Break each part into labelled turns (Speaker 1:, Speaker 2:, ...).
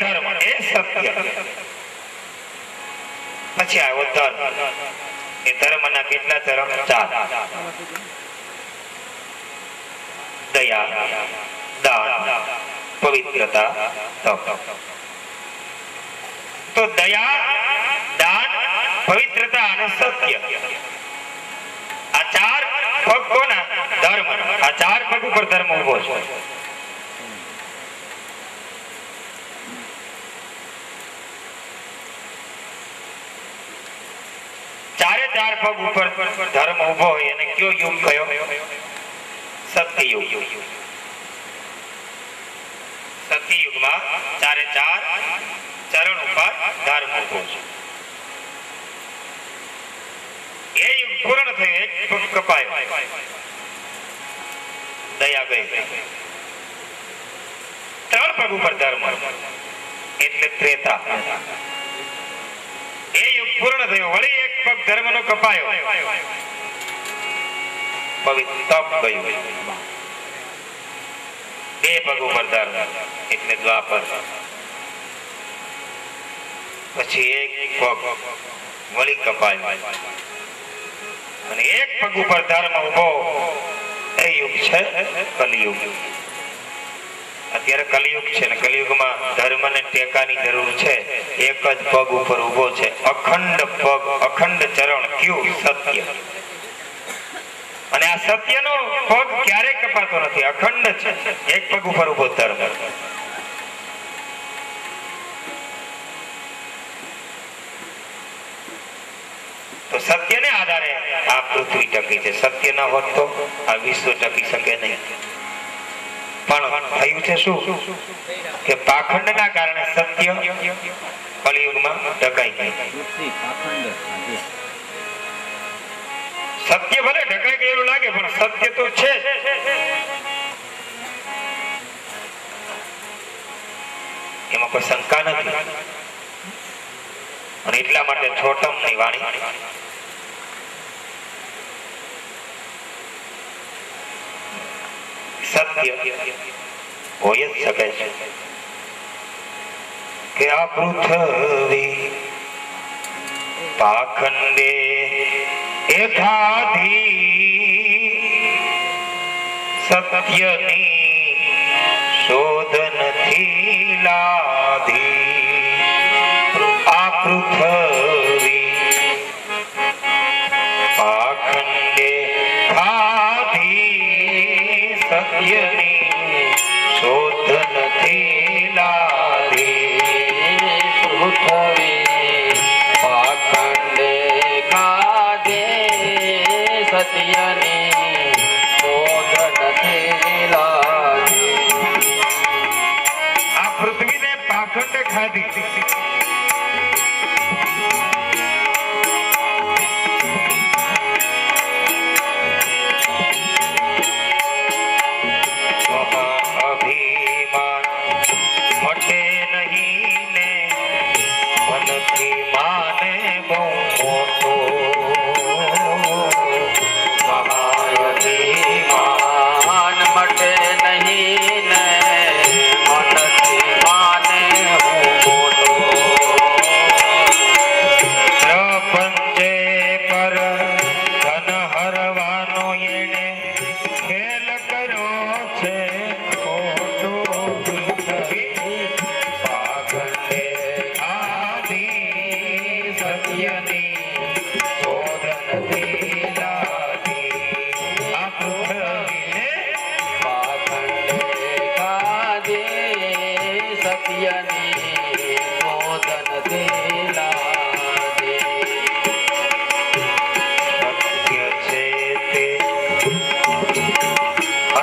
Speaker 1: ધર્મ એ સત્ય પછી આવ્યો ધર્મ એ ધર્મના કેટલા ધર્મ 4 દયા દાન પવિત્રતા તપ તો દયા દાન પવિત્રતા અને સત્ય આ 4 પગ કોના ધર્મ આ 4 પગ ઉપર ધર્મ ઉભો છે ચાર પગ ઉપર ધર્મ ઉભો હોય અને કયો યુગ કયો સત્ય યુગ સત્ય યુગમાં 4 ચરણ ઉપર ધર્મ ઉભો છે એ યુગ પૂર્ણ થયો એક પગ કપાયો દયા ગઈ 3 પગ ઉપર ધર્મ એટલે ત્રેતા એ યુગ પૂર્ણ થયો વળી એક પગ ધર્મનો કપાયો પવિત્ર તપ ગયું 2 પગ ઉપર ધર્મ એટલે દ્વાપર પછી એક પગ વળી કપાયો અને એક પગ ઉપર ધર્મ ઉભો એ યુગ છે કલિયુગ અત્યારે કલિયુગ છે ને કલિયુગમાં ધર્મને ટેકાની જરૂર છે એક જ પગ ઉપર ઉભો છે અખંડ પગ અખંડ ચરણ કયું સત્ય અને આ સત્યનો પગ ક્યારેય કપાતો નથી અખંડ છે એક પગ ઉપર ઉભો ધર્મ તો સત્યને આધારે આ પૃથ્વી ટકી છે સત્ય ન હોત તો આ વિશ્વ ટકી શકે નહીં પણ થયું છે શું કે પાખંડના કારણે સત્ય કલિયુગમાં ઢકાઈ ગયું સત્ય ભલે ઢકાઈ ગયેલું લાગે પણ સત્ય તો છે એમાં કોઈ શંકા નથી અને એટલા માટે છોટમ ની વાણી સત્ય હોય જ શકે છે કે આ પૃથ્વી પાખંડે એકાધી સત્યની શોધ નથી લાધી આ પૃથ્વી પાખંડે ખાધી સત્યની શોધ નથી લાધી પૃથ્વી પાખંડે ખાધે સત્યની શોધ નથી લાધી આ પૃથ્વીને પાખંડે ખાધી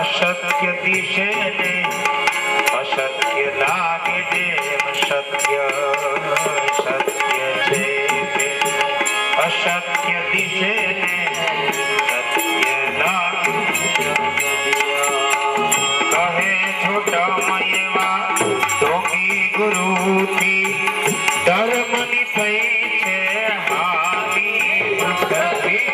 Speaker 1: અસત્ય દિશે ને અસત્ય લાગે જેમ સત્ય સત્ય છે અસત્ય દિશે ને સત્ય લાગે કહે છોટા એવા ઢોંગી ગુરુથી ધર્મની થઈ છે હાની પૃથ્વી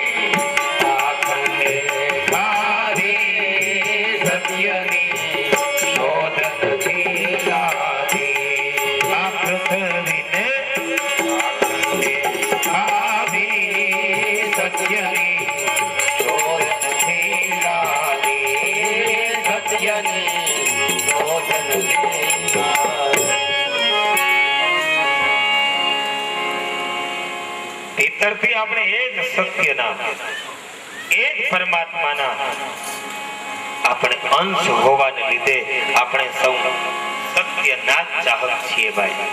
Speaker 1: ભીતરથી આપણે એ જ સત્યના, એ જ પરમાત્માના આપણે અંશ હોવાને લીધે આપણે સૌ સત્યના જ ચાહક છીએ ભાઈ.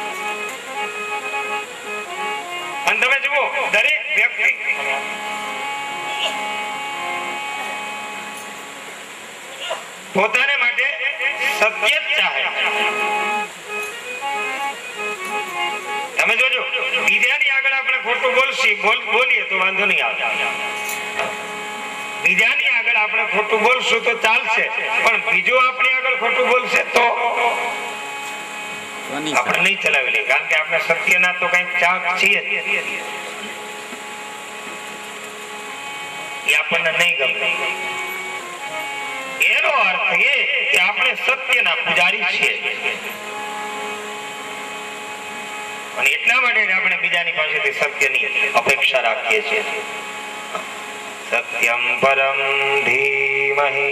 Speaker 1: અને તમે જુઓ, દરેક વ્યક્તિ પોતાને માટે સત્ય જ ચાહે. તમે જોજો, બીજાની આગળ આપણે ખોટું બોલીએ તો વાંધો નહીં આવે. બીજાની આગળ આપણે ખોટું બોલશું તો ચાલશે, પણ બીજો આપણી આગળ ખોટું બોલશે તો આપણે નહીં ચલાવી લઈએ, કારણ કે આપણે સત્યના તો કઈક ચાહક છીએ, એ આપણને નહીં ગમે. એનો અર્થ એ કે આપણે સત્યના પૂજારી છીએ, અને એટલા માટે આપણે બીજાની પાસેથી સત્યની અપેક્ષા રાખીએ છીએ. સત્યમ પરમ ધીમહિ,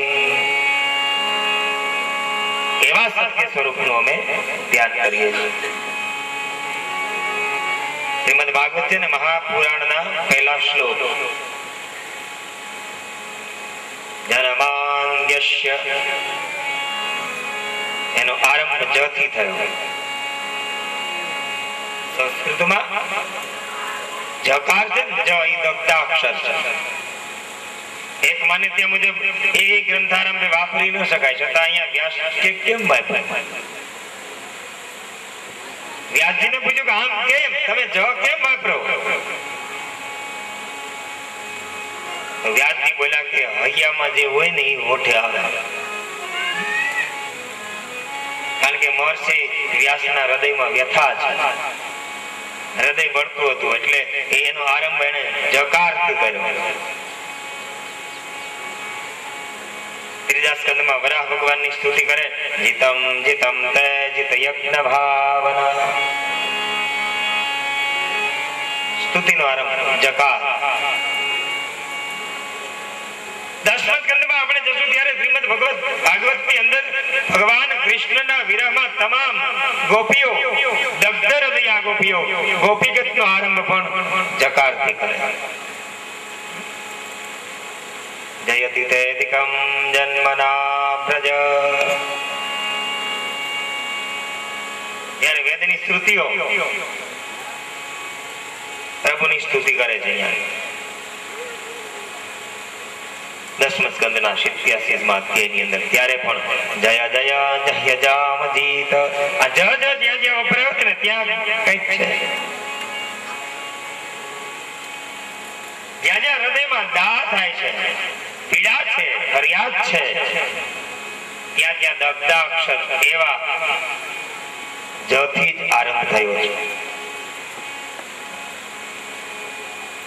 Speaker 1: એવા સત્ય સ્વરૂપનું અમે ધ્યાન કરીએ છીએ. શ્રીમદ ભાગવત છે ને, મહાપુરાણના પહેલા શ્લોક, જનમાંદ્યસ્ય, એનો આરંભ જ થી થયો. સંસ્કૃતમાં જકાર છે, જ ઈ દગ્ધાક્ષર છે. એક માન્યતા મુજબ એ ગ્રંથારંભે વાપરી ન શકાય, છતાં અહીંયા વ્યાસ કેમ વાપર્યું? વ્યાસજીને પૂછ્યું કે આમ કેમ, તમે જ કેમ વાપરો? વ્યાસજી બોલ્યા કે હૈયામાં જે હોય ને એ હોઠે આવે. કારણ કે મહર્ષિ વ્યાસના હૃદયમાં વ્યથા છે, હૃદય બળતું હતું, એટલે એનો આરંભ એને જકારથી કર્યો. ત્રીજા સ્કંદમાં વરાહ ભગવાનની સ્તુતિ કરે, જીતમ જીતમ તે જીત યજ્ઞ ભાવના. સ્તુતિનો આરંભ જકાર. દસમા સ્કંદમાં આપણે જશું ત્યારે શ્રીમદ ભાગવતની અંદર ભગવાન કૃષ્ણના વિરહમાં તમામ ગોપીઓ દગ્ધ હૃદયા ગોપીઓ ગોપીગતનો આરંભ પણ જકારથી કરે. જયતિ તૈતિકમ જન્મના પ્રજ. જ્યારે વેદની સ્તુતિઓ પ્રભુની સ્તુતિ કરે છે, દસમ સ્કંદના 87મા અધ્યાયની અંદર, ત્યારે પણ જય જય જય જામજીત. આ જ જ્યાં વપરાયો છે ને ત્યાં કંઈક છે. જ્યાં જ્યાં હૃદયમાં દાહ થાય છે, પીડા છે, ફરિયાદ છે, ત્યાં ત્યાં દગ્ધાક્ષર એવા જથી જ આરંભ થયો છે.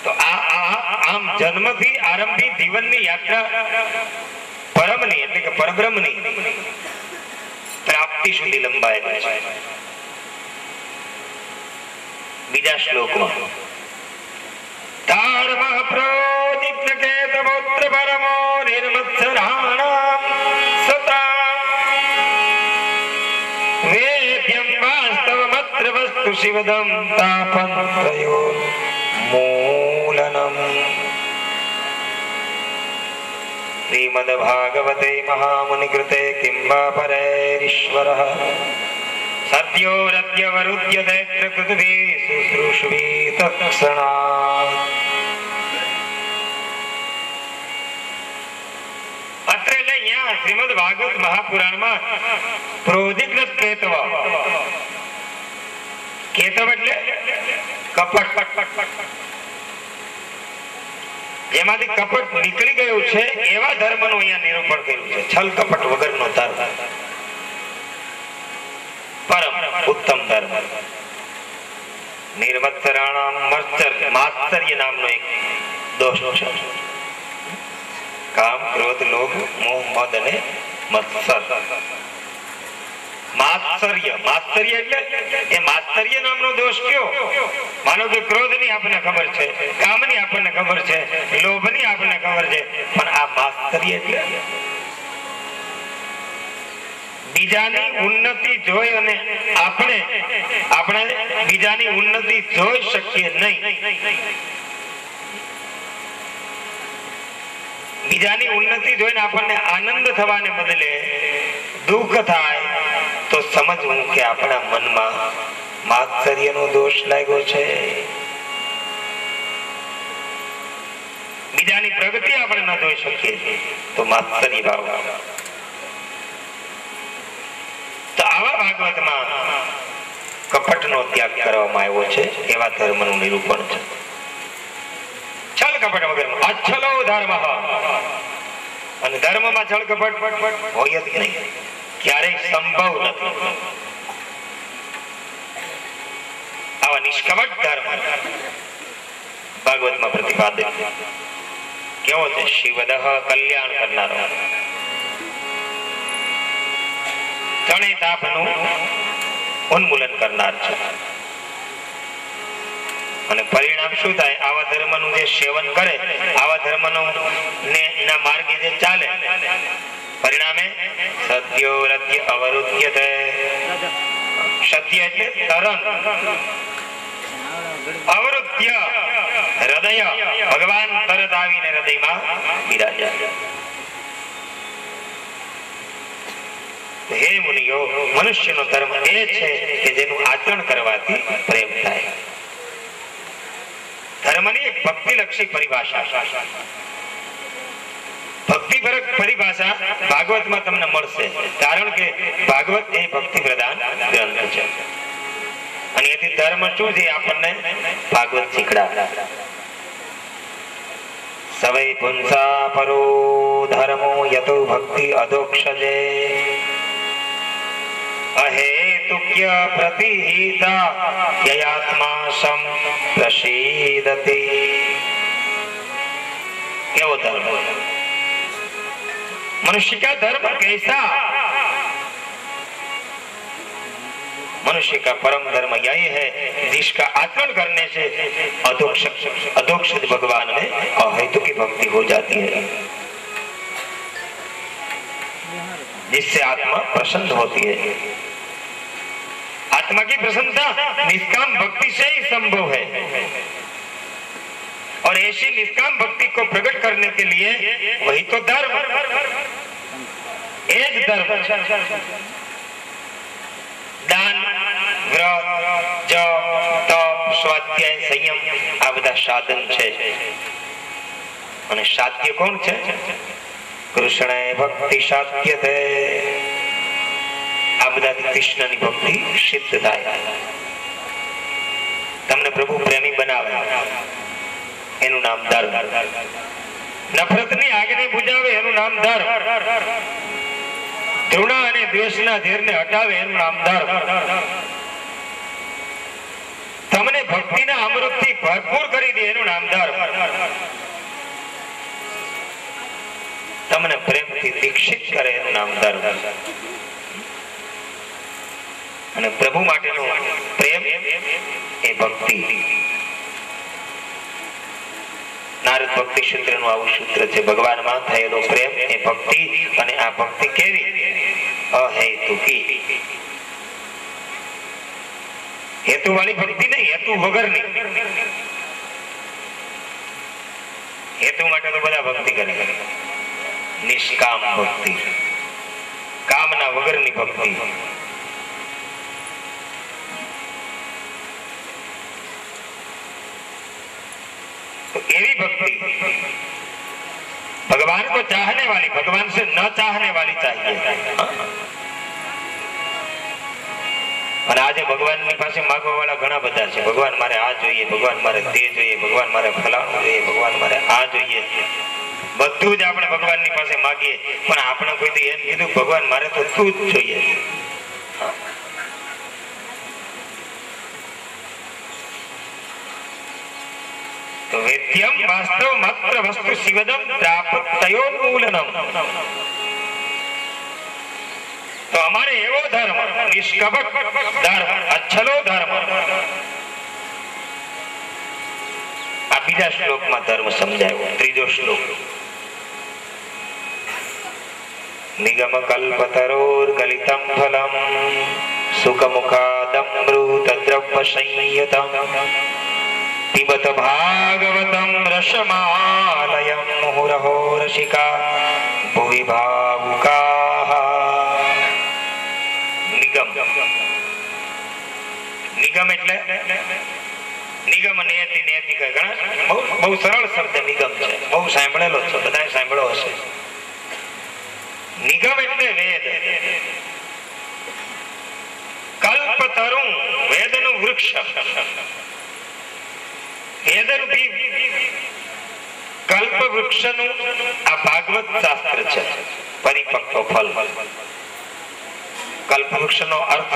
Speaker 1: તો આમ જન્મથી આરંભી જીવનની યાત્રા પરમની એટલે કે પરબ્રહ્મની પ્રાપ્તિ સુધી લંબાયેલી છે. બીજા શ્લોકમાં ધર્મ પ્રોદિપ્તકેતમોત્ર પરમો નિર્મત્સરાણામ સતા વેદ્યમ વાસ્તવમત્ર વસ્તુ શિવદમ તાપંત્રયો મૂલનમ. શ્રીમદ ભાગવતે મહામુનિ કૃતે કિં વા પરેરીશ્વરઃ સદ્યો રદ્યવરુદ્ય દૈત્ર કૃતભી શુશ્રૂષવી તત્ક્ષણાत्. અત્રે અહીંયા શ્રીમદ ભાગવત મહાપુરાણમાં પ્રોદિગ્નત કેતવ, કેતવ એટલે કપટ, જેમાંથી કપટ નીકળી ગયું છે એવા ધર્મનું અહીંયા નિરૂપણ કર્યું છે. છલ કપટ વગરનો ધર્મ, પરમ ઉત્તમ ધર્મ. નિર્મત્સરાણામ માત્સર્ય નામનો એક દોષ છે. કામ, ક્રોધ, લોભ, મોહ, મદ અને મત્સર. માત્સર્ય એટલે એ માત્સર્ય નામનો દોષ કયો? માનો કે ક્રોધની આપણને ખબર છે, કામની આપણને ખબર છે, લોભની આપણને ખબર છે, પણ આ માત્સર્ય એટલે બીજાની ઉન્નતિ જોઈ અને આપણે બીજાની ઉન્નતિ જોઈ શકીએ નહીં. બીજાની ઉન્નતિ જોઈને આપણને આનંદ થવાને બદલે દુઃખ થાય તો સમજવું કે આપણા મનમાં માત્સર્યનો દોષ લાગ્યો છે. બીજાની પ્રગતિ આપણે ન જોઈ શકીએ તો માત્સર્ય ભાવ. તો આવા ભાગવતમાં કપટનો ત્યાગ કરવામાં આવ્યો છે. એવા ધર્મનું નિરૂપણ છે. છલ કપટ વગરનો અછલો ધર્મ. અને ધર્મમાં છલ કપટ હોય જ નહીં, ક્યારેય સંભવ નથી. આવા નિષ્કપટ ધર્મ ભાગવતમાં પ્રતિપાદિત કેવો છે? શિવદઃ કલ્યાણ કરનારો, ત્રણેય તાપનું ઉન્મૂલન કરનાર છે. અને પરિણામ શું થાય? આવા ધર્મનું જે સેવન કરે, આવા ધર્મનું ના માર્ગે જે ચાલે, પરિણામે સત્યો રત્ય અવરુદ્ધ્યતે. સત્ય એટલે તરણ, અવરુદ્ધ્ય હૃદય. ભગવાન તરત આવીને હૃદયમાં બિરાજે. હે મુનિયો, મનુષ્યનો ધર્મ એ છે કે જેનું આચરણ કરવાથી પ્રેમ થાય. ધર્મની એક ભક્તિલક્ષી પરિભાષા, ભક્તિપરક પરિભાષા ભાગવતમાં તમને મળશે. કારણ કે ભાગવત એ ભક્તિ પ્રધાન ગ્રંથ છે. અને એથી ધર્મ શું છે આપણને ભાગવત શીખડા. સવૈ પુંસા પરો ધર્મો યતો ભક્તિ અધોક્ષજે અહેતુક્ય પ્રતિહિતા યયાત્મા સમ પ્રસીદતિ. કેવો ધર્મ? मनुष्य का धर्म कैसा? मनुष्य का परम धर्म यही है जिसका आचरण करने से अधोक्षज भगवान में अहेतु की भक्ति हो जाती है, जिससे आत्मा प्रसन्न होती है. आत्मा की प्रसन्नता निष्काम भक्ति से ही संभव है. और ऐसी निष्काम भक्ति को प्रकट करने के लिए वही तो धर्म, एक धर्म. दान, व्रत, जप, तप, स्वाध्याय, संयम આ બધા સાધન છે. અને સાધ્ય કોણ છે? કૃષ્ણે ભક્તિ સાધ્યતે. આ બધાથી કૃષ્ણની ભક્તિ સિદ્ધ થાય. તમને પ્રભુ પ્રેમી બનાવે એનું નામ ધર્મ. નફરતની આગને બુજાવે એનું નામ ધર્મ. ઘૃણા અને દ્વેષના ઝેરને હટાવે એનું નામ ધર્મ. તમને ભક્તિના અમૃતથી ભરપૂર કરી દે એનું નામ ધર્મ. તમને પ્રેમથી દીક્ષિત કરે એનું નામ ધર્મ. અને પ્રભુ માટેનો પ્રેમ એ ભક્તિ. નારદ ભક્તિ સૂત્રનું આવું સૂત્ર છે. ભગવાનમાં થયેલો પ્રેમ એ ભક્તિ. અને આ ભક્તિ કેવી? અહેતુકી. હેતુ વાળી ભક્તિ નહીં, હેતુ વગરની. હેતુ માટે તો બધા ભક્તિ કરે. નિષ્કામ ભક્તિ, કામના વગરની ભક્તિ. तो एवी भक्ति भगवान को चाहने वाली, भगवान से न चाहने वाली चाहिए. અને આજે ભગવાનની પાસે માંગવા વાળા ઘણા બધા છે. ભગવાન મારે આ જોઈએ, ભગવાન મારે તે જોઈએ, ભગવાન મારે ફલાણું જોઈએ, ભગવાન મારે આ જોઈએ. બધું જ આપણે ભગવાનની પાસે માંગીએ, પણ આપણે કોઈ દી એમ કીધું ભગવાન મારે તો તું જ જોઈએ. तो वेद्यम वास्तव मात्र वस्तु शिवदम प्राप्तयोन्मूलनम. तो हमारे एवो धर्म, निष्कपट धर्म, अच्छलो धर्म. आ बीजा श्लोक में धर्म समझायो. त्रीजो श्लोक નિગમ કલ્પતરોર્ગલિતમ ફલમ સુખમુખાદમૃત દ્રવ્ય સંયુતમ પિબત ભાગવતમ રસમાલયમ મુહુરહો રસિકા ભુવિ ભાવુકાઃ. નિગમ નિગમ એટલે નિગમ નિયતિ નિયતિ કહે. ઘણા બહુ સરળ શબ્દ નિગમ છે, બહુ સાંભળેલો છે, બધાએ સાંભળ્યો હશે. નિગમ એટલે વેદ. કલ્પતરુ વેદનું વૃક્ષ. વેદરૂપી કલ્પ વૃક્ષનું આ ભાગવત શાસ્ત્ર છે. પરિપક્વ ફલ. કલ્પ વૃક્ષનો અર્થ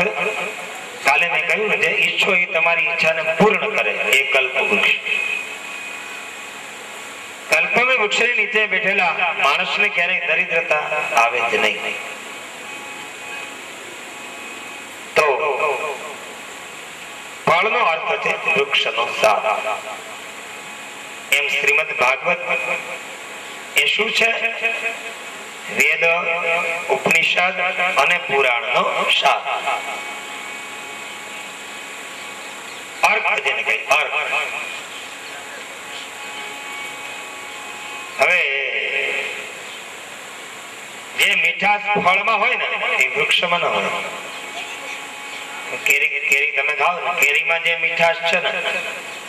Speaker 1: કાલે મેં કહ્યું ને, જે ઈચ્છો એ તમારી ઈચ્છાને પૂર્ણ કરે એ કલ્પ વૃક્ષ. કલ્પમે વૃક્ષની નીચે બેઠેલા માણસને ક્યારેય દરિદ્રતા આવે જ નહીં. તો ફળનો અર્થ છે વૃક્ષનો સાર. એમ શ્રીમદ ભાગવત એ શું છે? વેદ, ઉપનિષદ અને પુરાણનો સાર. અર્થ જેને કહે અર્થ. હવે જે મીઠાશ ફળમાં હોય ને એ વૃક્ષમાં ન હોય. કેરી તમે ખાઓ ને, કેરીમાં જે મીઠાશ છે ને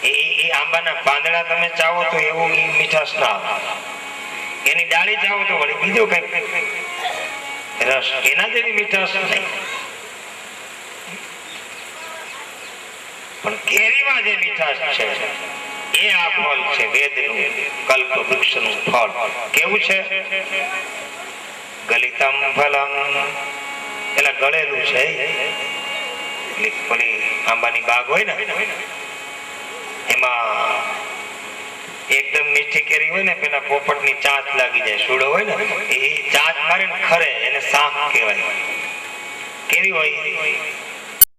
Speaker 1: એ આંબાના પાંદડા તમે ચાવો તો એવું મીઠાશ ના આવે. એની ડાળી ચાવો તો વળી બીજો કઈ રસ, એના જેવી મીઠાશ નહીં. પણ કેરીમાં જે મીઠાશ છે એ આ ફળ છે વેદનું, કલ્પ વૃક્ષનું ફળ. કેવું છે? ગલિતમ ફલમ. એટલે ગળેલું છે. ઓલી આંબાની બાગ હોય ને, એમાં એકદમ મીઠી કેરી હોય ને, પેલા પોપટની ચાંચ લાગી જાય, સૂડો હોય ને, એ ચાંચ મારીને ખરે, એને સામ કહેવાય. કેવી હોય?